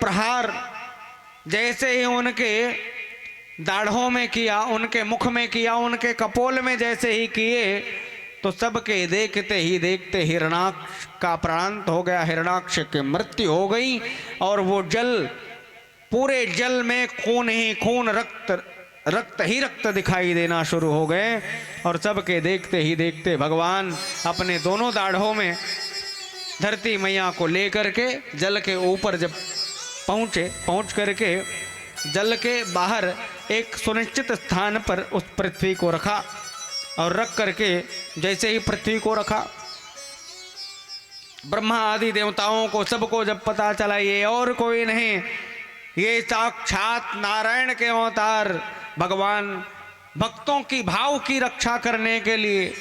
प्रहार जैसे ही उनके दाढ़ों में किया, उनके मुख में किया, उनके कपोल में जैसे ही किए तो सबके देखते ही देखते हिरणाक्ष का प्राणांत हो गया, हिरणाक्ष की मृत्यु हो गई। और वो जल, पूरे जल में खून ही खून, रक्त रक्त ही रक्त दिखाई देना शुरू हो गए। और सबके देखते ही देखते भगवान अपने दोनों दाढ़ों में धरती मैया को लेकर के जल के ऊपर जब पहुँच करके जल के बाहर एक सुनिश्चित स्थान पर उस पृथ्वी को रखा। और रख करके जैसे ही पृथ्वी को रखा, ब्रह्मा आदि देवताओं को सबको जब पता चला ये और कोई नहीं, ये साक्षात नारायण के अवतार भगवान भक्तों की भाव की रक्षा करने के लिए,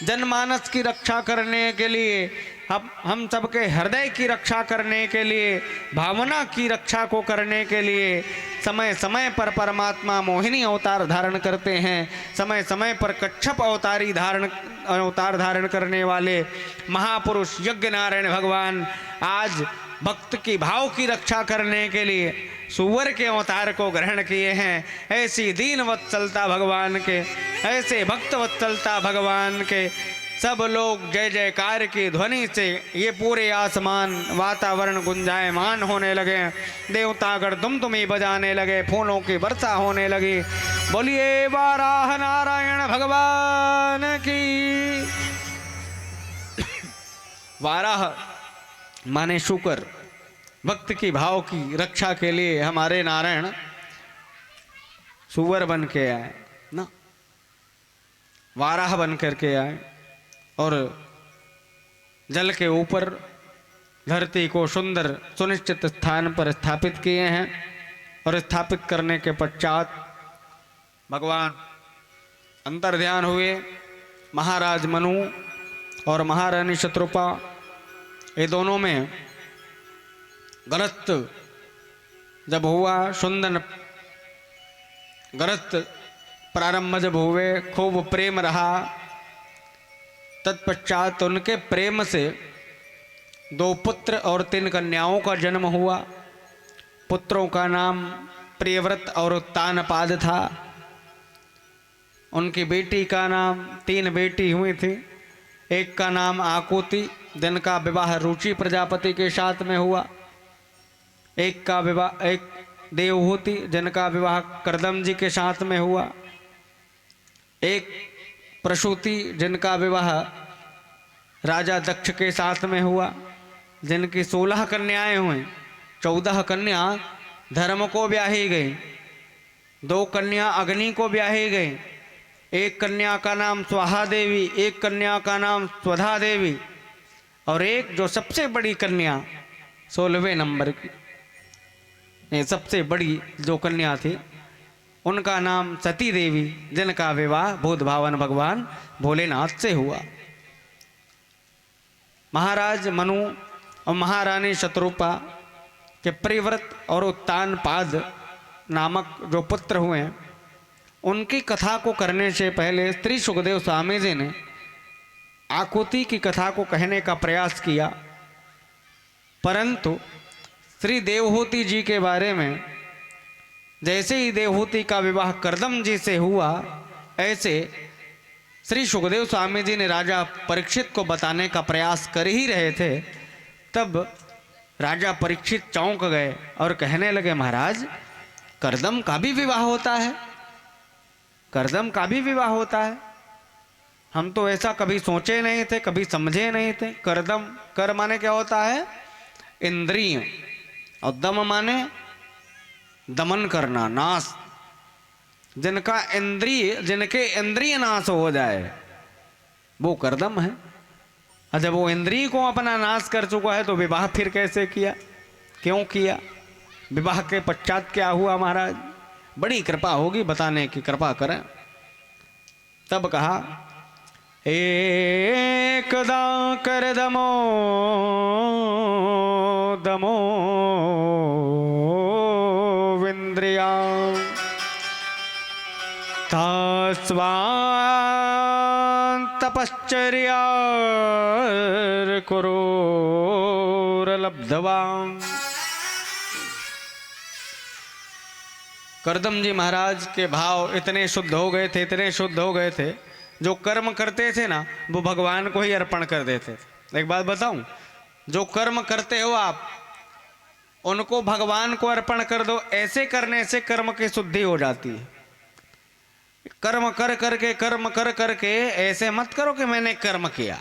जनमानस की रक्षा करने के लिए, हम सबके हृदय की रक्षा करने के लिए, भावना की रक्षा को करने के लिए समय समय पर परमात्मा मोहिनी अवतार धारण करते हैं। समय समय पर कच्छप अवतार धारण करने वाले महापुरुष यज्ञ नारायण भगवान आज भक्त की भाव की रक्षा करने के लिए सुअर के अवतार को ग्रहण किए हैं। ऐसी दीन वत्सलता भगवान के, ऐसे भक्त वत्सलता भगवान के सब लोग जय जयकार की ध्वनि से ये पूरे आसमान वातावरण गुंजायमान होने लगे। देवतागण दुमदुमी बजाने लगे, फूलों की वर्षा होने लगी। बोलिए वाराह नारायण भगवान की। वाराह माने शुकर, भक्त की भाव की रक्षा के लिए हमारे नारायण सुअर बन के आए ना, वाराह बन करके आए और जल के ऊपर धरती को सुंदर सुनिश्चित स्थान पर स्थापित किए हैं। और स्थापित करने के पश्चात भगवान अंतर्ध्यान हुए। महाराज मनु और महारानी शत्रुपा, ये दोनों में गरस्त जब हुआ, सुंदर गरस्त प्रारंभ जब हुए, खूब प्रेम रहा। तत्पश्चात उनके प्रेम से 2 पुत्र और 3 कन्याओं का जन्म हुआ। पुत्रों का नाम प्रियव्रत और उत्तानपाद था। उनकी बेटी का नाम, 3 बेटी हुई थी। एक का नाम आकुति, जिनका विवाह रुचि प्रजापति के साथ में हुआ। एक देवहूति, जिनका विवाह कर्दम जी के साथ में हुआ। एक प्रसूति, जिनका विवाह राजा दक्ष के साथ में हुआ, जिनकी 16 कन्याएं हुई। 14 कन्या धर्म को ब्याही गई, 2 कन्या अग्नि को ब्याही गई। एक कन्या का नाम स्वाहा देवी, एक कन्या का नाम स्वधा देवी, और एक जो सबसे बड़ी कन्या 16वें नंबर की, सबसे बड़ी जो कन्या थी, उनका नाम सती देवी, जिनका विवाह भूत भावन भगवान भोलेनाथ से हुआ। महाराज मनु और महारानी शत्रुपा के प्रियव्रत और उत्तानपाद नामक जो पुत्र हुए, उनकी कथा को करने से पहले श्री सुखदेव स्वामी जी ने आकुति की कथा को कहने का प्रयास किया। परंतु श्री देवहूति जी के बारे में, जैसे ही देवहूति का विवाह कर्दम जी से हुआ, ऐसे श्री सुखदेव स्वामी जी ने राजा परीक्षित को बताने का प्रयास कर ही रहे थे। तब राजा परीक्षित चौंक गए और कहने लगे, महाराज कर्दम का भी विवाह होता है? कर्दम का भी विवाह होता है? हम तो ऐसा कभी सोचे नहीं थे, कभी समझे नहीं थे। कर्दम, कर माने क्या होता है? इंद्रिय, और दम माने दमन करना, नाश। जिनके इंद्रिय नाश हो जाए वो कर्दम है। और जब वो इंद्रिय को अपना नाश कर चुका है तो विवाह फिर कैसे किया, क्यों किया? विवाह के पश्चात क्या हुआ महाराज? बड़ी कृपा होगी, बताने की कृपा करें। तब कहा, एकदा कर्दमो दमो विंद्रिया तास्वान् तपश्चर्या कुरुरलब्धवान् करदम जी महाराज के भाव इतने शुद्ध हो गए थे, इतने शुद्ध हो गए थे, जो कर्म करते थे ना वो भगवान को ही अर्पण कर देते थे। एक बात बताऊं, जो कर्म करते हो आप उनको भगवान को अर्पण कर दो, ऐसे करने से कर्म की शुद्धि हो जाती है। कर्म कर करके, कर्म कर करके ऐसे मत करो कि मैंने कर्म किया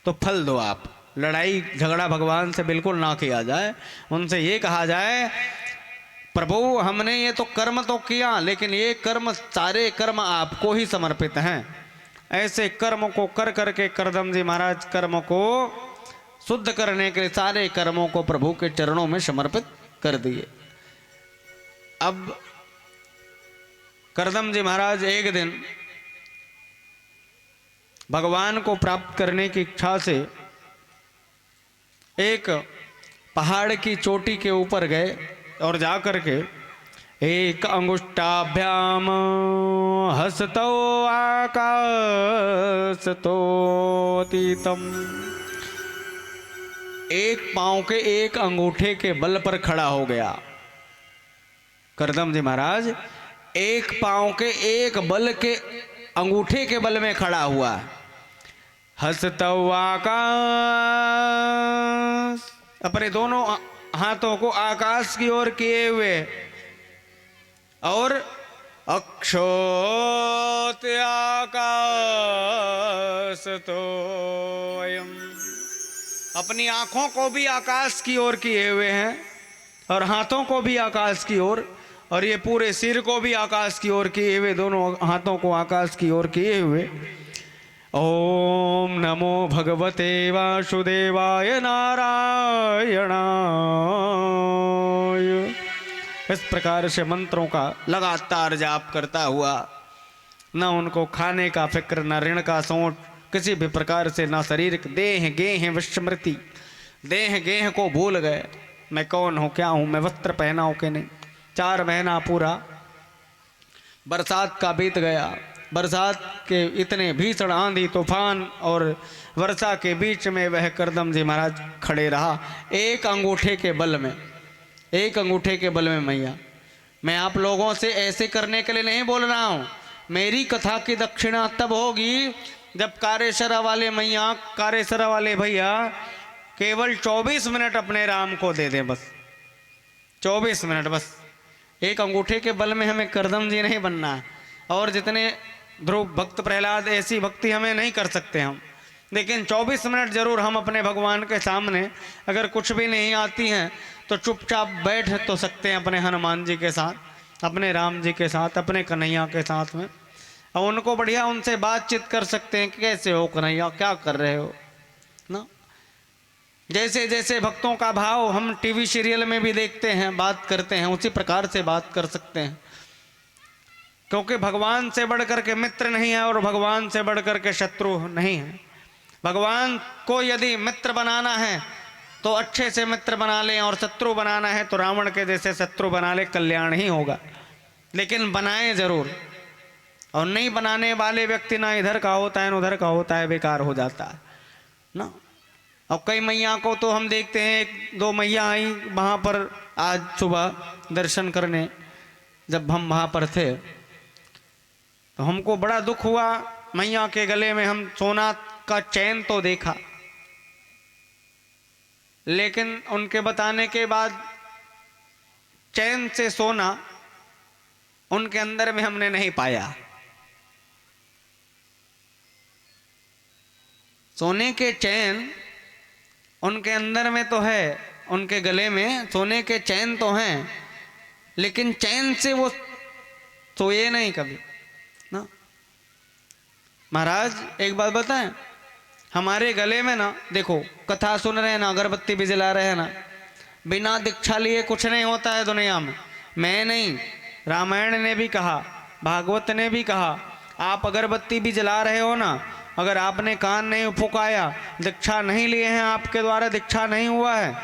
तो फल दो आप। लड़ाई झगड़ा भगवान से बिल्कुल ना किया जाए। उनसे ये कहा जाए, प्रभु हमने ये तो कर्म तो किया, लेकिन ये कर्म, सारे कर्म आपको ही समर्पित हैं। ऐसे कर्म को कर करके करदम जी महाराज कर्म को शुद्ध करने के लिए सारे कर्मों को प्रभु के चरणों में समर्पित कर दिए। अब करदम जी महाराज एक दिन भगवान को प्राप्त करने की इच्छा से एक पहाड़ की चोटी के ऊपर गए और जाकर के एक अंगुष्ठाभ्याम हसतो आकाशतो अतीतम, एक पांव के एक अंगूठे के बल पर खड़ा हो गया। करदम जी महाराज एक पांव के एक बल के अंगूठे के बल में खड़ा हुआ। हसतो आकाश, अपने दोनों हाथों को आकाश की ओर किए हुए, और अक्षोत आकाश तो अयम, अपनी आंखों को भी आकाश की ओर किए हुए हैं और हाथों को भी आकाश की ओर, और ये पूरे सिर को भी आकाश की ओर किए हुए, दोनों हाथों को आकाश की ओर किए हुए। ओम नमो भगवते वासुदेवाय नारायणाय, इस प्रकार से मंत्रों का लगातार जाप करता हुआ, न उनको खाने का फिक्र, न ऋण का सोच, किसी भी प्रकार से न शरीर, देह गेह विस्मृति, देह गेह को भूल गए। मैं कौन हूँ, क्या हूँ, मैं वस्त्र पहना हूँ कि नहीं। 4 महीना पूरा बरसात का बीत गया। बरसात के इतने भीषण आंधी तूफान और वर्षा के बीच में वह करदम जी महाराज खड़े रहा, एक अंगूठे के बल में, एक अंगूठे के बल में। मैया, मैं आप लोगों से ऐसे करने के लिए नहीं बोल रहा हूँ। मेरी कथा की दक्षिणा तब होगी जब कारेसरा वाले मैया, कारेसरा वाले भैया केवल 24 मिनट अपने राम को दे दें, बस 24 मिनट, बस एक अंगूठे के बल में हमें करदम जी नहीं बनना है। और जितने ध्रुव भक्त प्रहलाद, ऐसी भक्ति हमें नहीं कर सकते हम, लेकिन 24 मिनट जरूर हम अपने भगवान के सामने, अगर कुछ भी नहीं आती हैं तो चुपचाप बैठ तो सकते हैं अपने हनुमान जी के साथ, अपने राम जी के साथ, अपने कन्हैया के साथ में, और उनको बढ़िया उनसे बातचीत कर सकते हैं कि कैसे हो कन्हैया, क्या कर रहे हो ना। जैसे जैसे भक्तों का भाव हम टीवी सीरियल में भी देखते हैं, बात करते हैं, उसी प्रकार से बात कर सकते हैं। क्योंकि भगवान से बढ़ करके मित्र नहीं है और भगवान से बढ़ करके शत्रु नहीं है। भगवान को यदि मित्र बनाना है तो अच्छे से मित्र बना लें, और शत्रु बनाना है तो रावण के जैसे शत्रु बना ले, कल्याण ही होगा। लेकिन बनाएं जरूर, और नहीं बनाने वाले व्यक्ति ना इधर का होता है ना उधर का होता है, बेकार हो जाता है ना। और कई मैया को तो हम देखते हैं, 1-2 मैया आई वहाँ पर आज सुबह दर्शन करने, जब हम वहाँ पर थे तो हमको बड़ा दुख हुआ। मैया के गले में हम सोना का चैन तो देखा, लेकिन उनके बताने के बाद चैन से सोना उनके अंदर में हमने नहीं पाया। सोने के चैन उनके अंदर में तो है, उनके गले में सोने के चैन तो हैं, लेकिन चैन से वो सोए नहीं कभी ना। महाराज एक बात बताएं, हमारे गले में ना, देखो कथा सुन रहे हैं ना, अगरबत्ती भी जला रहे हैं ना, बिना दीक्षा लिए कुछ नहीं होता है दुनिया में। मैं नहीं, रामायण ने भी कहा, भागवत ने भी कहा, आप अगरबत्ती भी जला रहे हो ना, अगर आपने कान नहीं फुकाया, दीक्षा नहीं लिए हैं, आपके द्वारा दीक्षा नहीं हुआ है,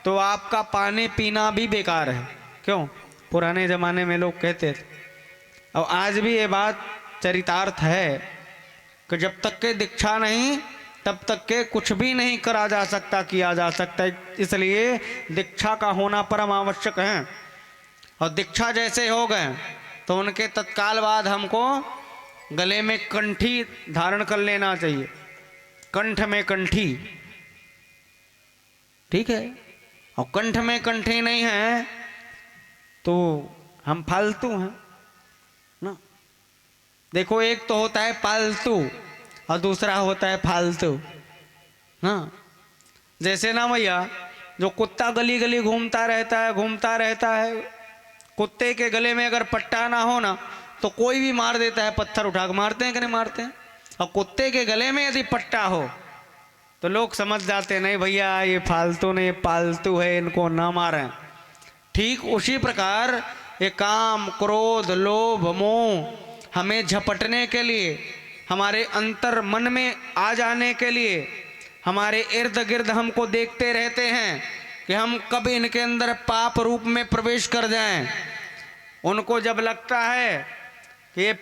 तो आपका पानी पीना भी बेकार है। क्यों? पुराने ज़माने में लोग कहते थे, और आज भी ये बात चरितार्थ है कि जब तक के दीक्षा नहीं तब तक के कुछ भी नहीं करा जा सकता, किया जा सकता। इसलिए दीक्षा का होना परम आवश्यक है। और दीक्षा जैसे हो गए तो उनके तत्काल बाद हमको गले में कंठी धारण कर लेना चाहिए, कंठ में कंठी, ठीक है। और कंठ में कंठी नहीं है तो हम फालतू हैं ना। देखो, एक तो होता है पालतू और दूसरा होता है फालतू ना। जैसे ना भैया, जो कुत्ता गली गली घूमता रहता है, कुत्ते के गले में अगर पट्टा ना हो ना तो कोई भी मार देता है, पत्थर उठा के मारते हैं कि नहीं मारते हैं। और कुत्ते के गले में यदि पट्टा हो तो लोग समझ जाते नहीं भैया ये फालतू नहीं, पालतू है, इनको ना मारें। ठीक उसी प्रकार ये काम, क्रोध, लोभ, मोह हमें झपटने के लिए, हमारे अंतर मन में आ जाने के लिए, हमारे इर्द गिर्द हमको देखते रहते हैं कि हम कब इनके अंदर पाप रूप में प्रवेश कर जाएं। उनको जब लगता है कि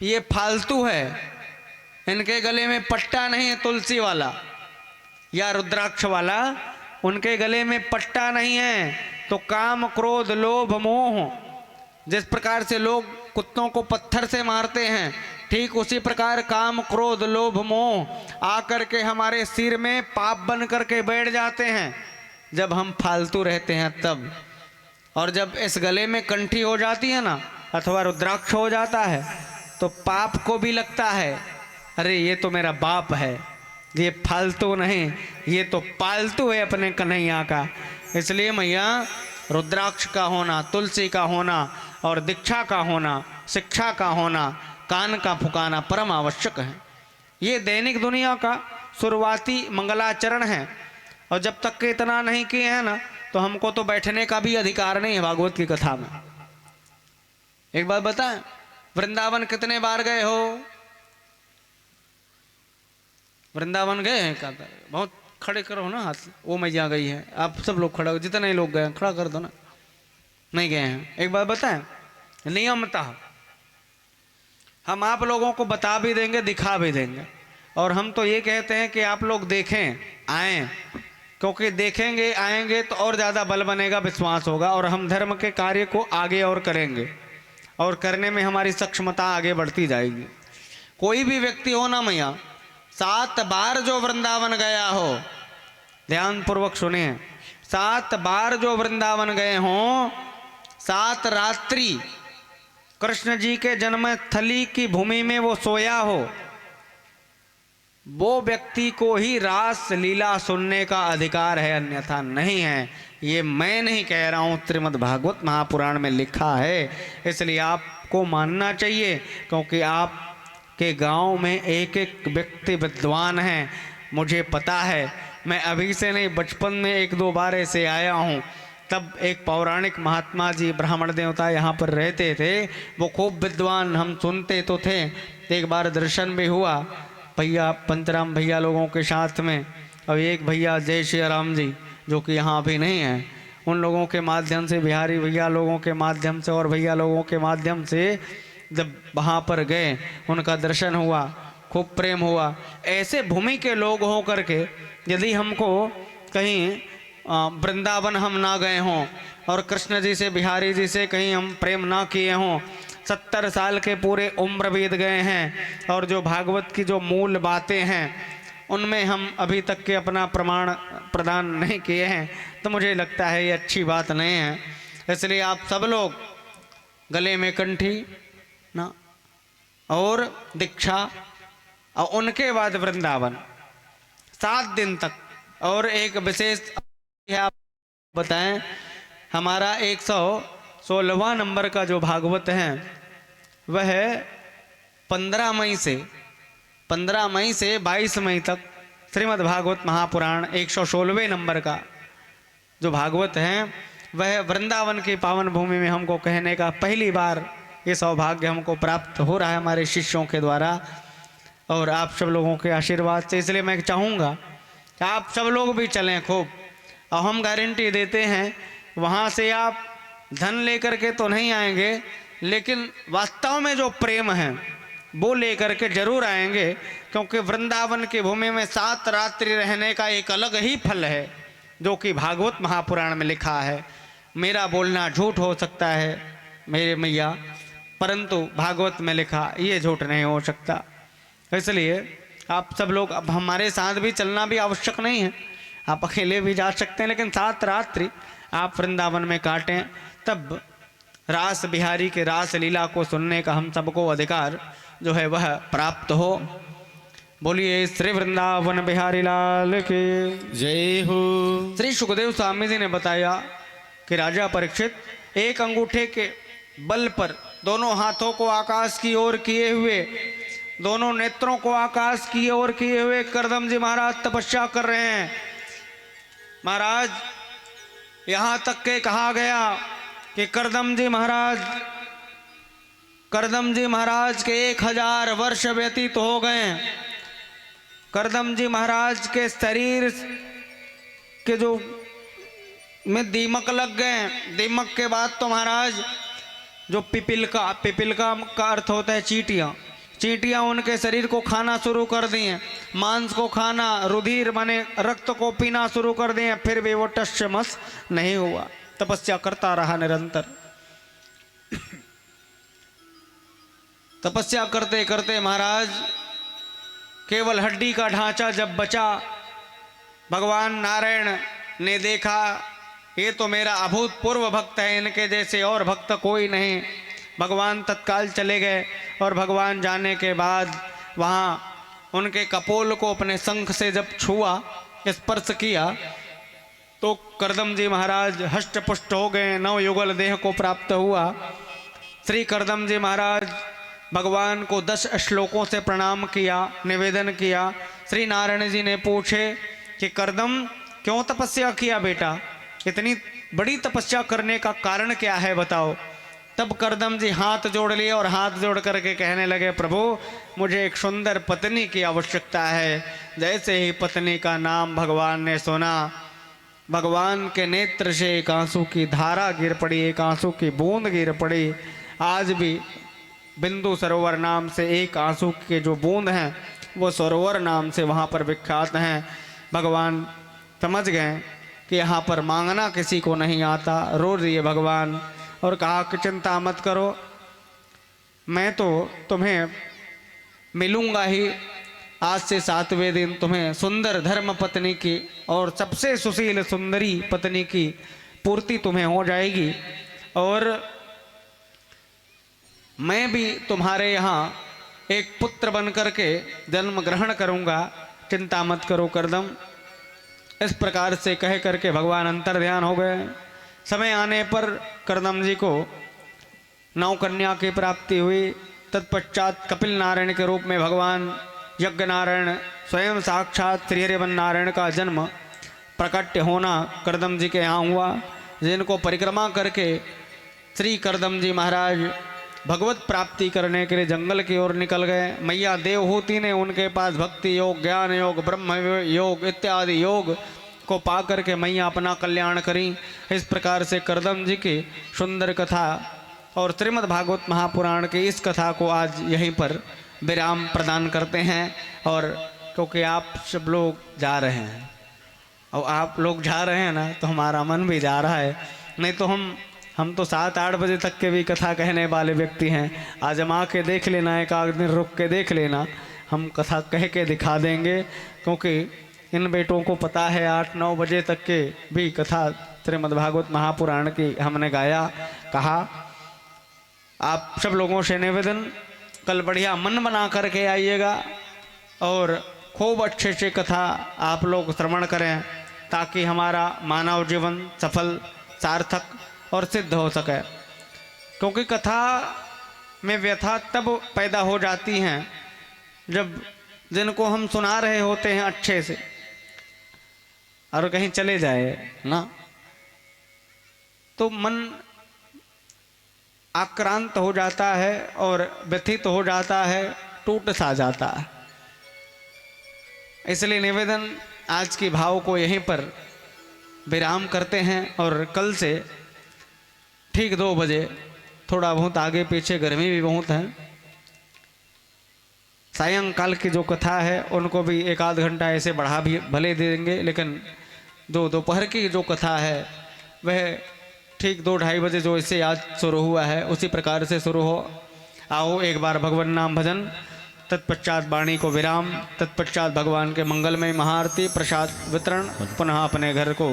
ये फालतू है, इनके गले में पट्टा नहीं है तुलसी वाला या रुद्राक्ष वाला, उनके गले में पट्टा नहीं है, तो काम, क्रोध, लोभ, मोह, जिस प्रकार से लोग कुत्तों को पत्थर से मारते हैं, ठीक उसी प्रकार काम, क्रोध, लोभ, मोह आकर के हमारे सिर में पाप बन करके बैठ जाते हैं जब हम फालतू रहते हैं तब। और जब इस गले में कंठी हो जाती है ना अथवा रुद्राक्ष हो जाता है तो पाप को भी लगता है अरे ये तो मेरा बाप है, ये फालतू नहीं, ये तो पालतू है अपने कन्हैया का। इसलिए मैया रुद्राक्ष का होना, तुलसी का होना और दीक्षा का होना, शिक्षा का होना, कान का फुकाना परम आवश्यक है। ये दैनिक दुनिया का शुरुआती मंगलाचरण है। और जब तक के इतना नहीं किए हैं ना तो हमको तो बैठने का भी अधिकार नहीं है भागवत की कथा में। एक बात बताएं, वृंदावन कितने बार गए हो? वृंदावन गए हैं? क्या बहुत खड़े करो ना हाथ। वो मैया गई है, आप सब लोग खड़ा हो, जितने लोग गए खड़ा कर दो ना। नहीं गए हैं? एक बात बताएं, नियमतः हम आप लोगों को बता भी देंगे, दिखा भी देंगे। और हम तो ये कहते हैं कि आप लोग देखें, आएँ, क्योंकि देखेंगे आएंगे तो और ज़्यादा बल बनेगा, विश्वास होगा और हम धर्म के कार्य को आगे और करेंगे और करने में हमारी सक्षमता आगे बढ़ती जाएगी। कोई भी व्यक्ति हो ना मैया, 7 बार जो वृंदावन गया हो, ध्यान पूर्वक सुनिए, 7 बार जो वृंदावन गए हों, 7 रात्रि कृष्ण जी के जन्म स्थली की भूमि में वो सोया हो, वो व्यक्ति को ही रास लीला सुनने का अधिकार है, अन्यथा नहीं है। ये मैं नहीं कह रहा हूँ, श्रीमद् भागवत महापुराण में लिखा है। इसलिए आपको मानना चाहिए, क्योंकि आपके गांव में एक एक व्यक्ति विद्वान है, मुझे पता है। मैं अभी से नहीं, बचपन में 1-2 बार ऐसे आया हूँ। तब एक पौराणिक महात्मा जी ब्राह्मण देवता यहाँ पर रहते थे, वो खूब विद्वान, हम सुनते तो थे। एक बार दर्शन भी हुआ भैया, पंचराम भैया लोगों के साथ में, और एक भैया जय श्री राम जी जो कि यहाँ भी नहीं है, उन लोगों के माध्यम से, बिहारी भैया लोगों के माध्यम से और भैया लोगों के माध्यम से जब वहाँ पर गए, उनका दर्शन हुआ, खूब प्रेम हुआ। ऐसे भूमि के लोग हों करके यदि हमको कहीं वृंदावन हम ना गए हों और कृष्ण जी से, बिहारी जी से कहीं हम प्रेम ना किए हों, 70 साल के पूरे उम्र बीत गए हैं और जो भागवत की जो मूल बातें हैं उनमें हम अभी तक के अपना प्रमाण प्रदान नहीं किए हैं, तो मुझे लगता है ये अच्छी बात नहीं है। इसलिए आप सब लोग गले में कंठी ना और दीक्षा, और उनके बाद वृंदावन 7 दिन तक। और एक विशेष आप बताएं, हमारा 116वां नंबर का जो भागवत है वह 15 मई से 22 मई तक श्रीमद् भागवत महापुराण 116वें नंबर का जो भागवत है वह वृंदावन की पावन भूमि में हमको कहने का पहली बार ये सौभाग्य हमको प्राप्त हो रहा है हमारे शिष्यों के द्वारा और आप सब लोगों के आशीर्वाद से। इसलिए मैं चाहूँगा कि आप सब लोग भी चलें खूब, और हम गारंटी देते हैं वहाँ से आप धन लेकर के तो नहीं आएंगे, लेकिन वास्तव में जो प्रेम है वो लेकर के जरूर आएंगे, क्योंकि वृंदावन की भूमि में 7 रात्रि रहने का एक अलग ही फल है जो कि भागवत महापुराण में लिखा है। मेरा बोलना झूठ हो सकता है मेरे मैया, परंतु भागवत में लिखा ये झूठ नहीं हो सकता। इसलिए आप सब लोग अब हमारे साथ भी चलना भी आवश्यक नहीं है, आप अकेले भी जा सकते हैं, लेकिन 7 रात्रि आप वृंदावन में काटें, तब रास बिहारी के रास लीला को सुनने का हम सबको अधिकार जो है वह प्राप्त हो। बोलिए श्री वृंदावन बिहारी लाल के जय हो। श्री सुखदेव स्वामी जी ने बताया कि राजा परीक्षित एक अंगूठे के बल पर दोनों हाथों को आकाश की ओर किए हुए, दोनों नेत्रों को आकाश की ओर किए हुए करदम जी महाराज तपस्या कर रहे हैं। महाराज यहां तक के कहा गया कि करदम जी महाराज के 1000 वर्ष व्यतीत हो गए। करदम जी महाराज के शरीर के जो में दीमक लग गए। दीमक के बाद तो महाराज जो पिपिलका का अर्थ होता है चींटियां उनके शरीर को खाना शुरू कर दी हैं, मांस को खाना, रुधिर माने रक्त को पीना शुरू कर दिए, फिर भी वो टस नहीं हुआ, तपस्या करता रहा निरंतर। तपस्या करते करते महाराज केवल हड्डी का ढांचा जब बचा, भगवान नारायण ने देखा ये तो मेरा अभूतपूर्व भक्त है, इनके जैसे और भक्त कोई नहीं। भगवान तत्काल चले गए और भगवान जाने के बाद वहाँ उनके कपोल को अपने शंख से जब छुआ, स्पर्श किया, तो करदम जी महाराज हष्ट पुष्ट हो गए, नवयुगल देह को प्राप्त हुआ। श्री करदम जी महाराज भगवान को 10 श्लोकों से प्रणाम किया, निवेदन किया। श्री नारायण जी ने पूछे कि करदम क्यों तपस्या किया बेटा, इतनी बड़ी तपस्या करने का कारण क्या है बताओ। तब करदम जी हाथ जोड़ लिए और हाथ जोड़ करके कहने लगे, प्रभु मुझे एक सुंदर पत्नी की आवश्यकता है। जैसे ही पत्नी का नाम भगवान ने सुना, भगवान के नेत्र से एक आंसू की धारा गिर पड़ी, एक आंसू की बूंद गिर पड़ी। आज भी बिंदु सरोवर नाम से एक आंसू के जो बूंद हैं वो सरोवर नाम से वहाँ पर विख्यात हैं। भगवान समझ गए कि यहाँ पर मांगना किसी को नहीं आता, रो दिए भगवान और कहा कि चिंता मत करो, मैं तो तुम्हें मिलूंगा ही। आज से 7वें दिन तुम्हें सुंदर धर्म पत्नी की और सबसे सुशील सुंदरी पत्नी की पूर्ति तुम्हें हो जाएगी, और मैं भी तुम्हारे यहाँ एक पुत्र बन करके जन्म ग्रहण करूँगा, चिंता मत करो करदम। इस प्रकार से कह करके भगवान अंतर ध्यान हो गए। समय आने पर करदम जी को 9 कन्या की प्राप्ति हुई। तत्पश्चात कपिल नारायण के रूप में भगवान यज्ञ नारायण स्वयं साक्षात श्री हरिवन नारायण का जन्म प्रकट होना करदम जी के यहाँ हुआ, जिनको परिक्रमा करके श्री करदम जी महाराज भगवत प्राप्ति करने के लिए जंगल की ओर निकल गए। मैया देवहूति ने उनके पास भक्ति योग, ज्ञान योग, ब्रह्म योग इत्यादि योग को पा करके मैया अपना कल्याण करी। इस प्रकार से करदम जी की सुंदर कथा और श्रीमद् भागवत महापुराण की इस कथा को आज यहीं पर विराम प्रदान करते हैं। और क्योंकि आप सब लोग जा रहे हैं और आप लोग जा रहे हैं ना, तो हमारा मन भी जा रहा है। नहीं तो हम तो 7-8 बजे तक के भी कथा कहने वाले व्यक्ति हैं। आजमा के देख लेना, एक आध दिन रुक के देख लेना, हम कथा कह के दिखा देंगे। क्योंकि इन बेटों को पता है 8-9 बजे तक के भी कथा श्रीमद्भागवत महापुराण की हमने गाया, कहा। आप सब लोगों से निवेदन, कल बढ़िया मन बना करके आइएगा और खूब अच्छे से कथा आप लोग श्रवण करें, ताकि हमारा मानव जीवन सफल, सार्थक और सिद्ध हो सके। क्योंकि कथा में व्यथा तब पैदा हो जाती हैं जब जिनको हम सुना रहे होते हैं अच्छे से और कहीं चले जाए ना, तो मन आक्रांत हो जाता है और व्यथित हो जाता है, टूट सा जाता है। इसलिए निवेदन, आज की भाव को यहीं पर विराम करते हैं और कल से ठीक 2 बजे, थोड़ा बहुत आगे पीछे गर्मी भी बहुत है, सायंकाल की जो कथा है उनको भी 1-आध घंटा ऐसे बढ़ा भी भले देंगे, लेकिन दोपहर की जो कथा है वह ठीक 2-2:30 बजे जो इससे आज शुरू हुआ है उसी प्रकार से शुरू हो। आओ एक बार भगवान नाम भजन, तत्पश्चात वाणी को विराम, तत्पश्चात भगवान के मंगलमय महाआरती, प्रसाद वितरण, पुनः अपने घर को।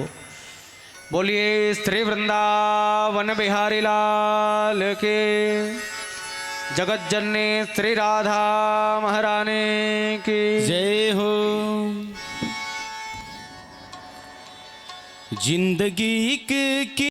बोलिए श्री वृंदावन बिहारी लाल के, जगत जननी श्री राधा महारानी की जय हो। जिंदगी की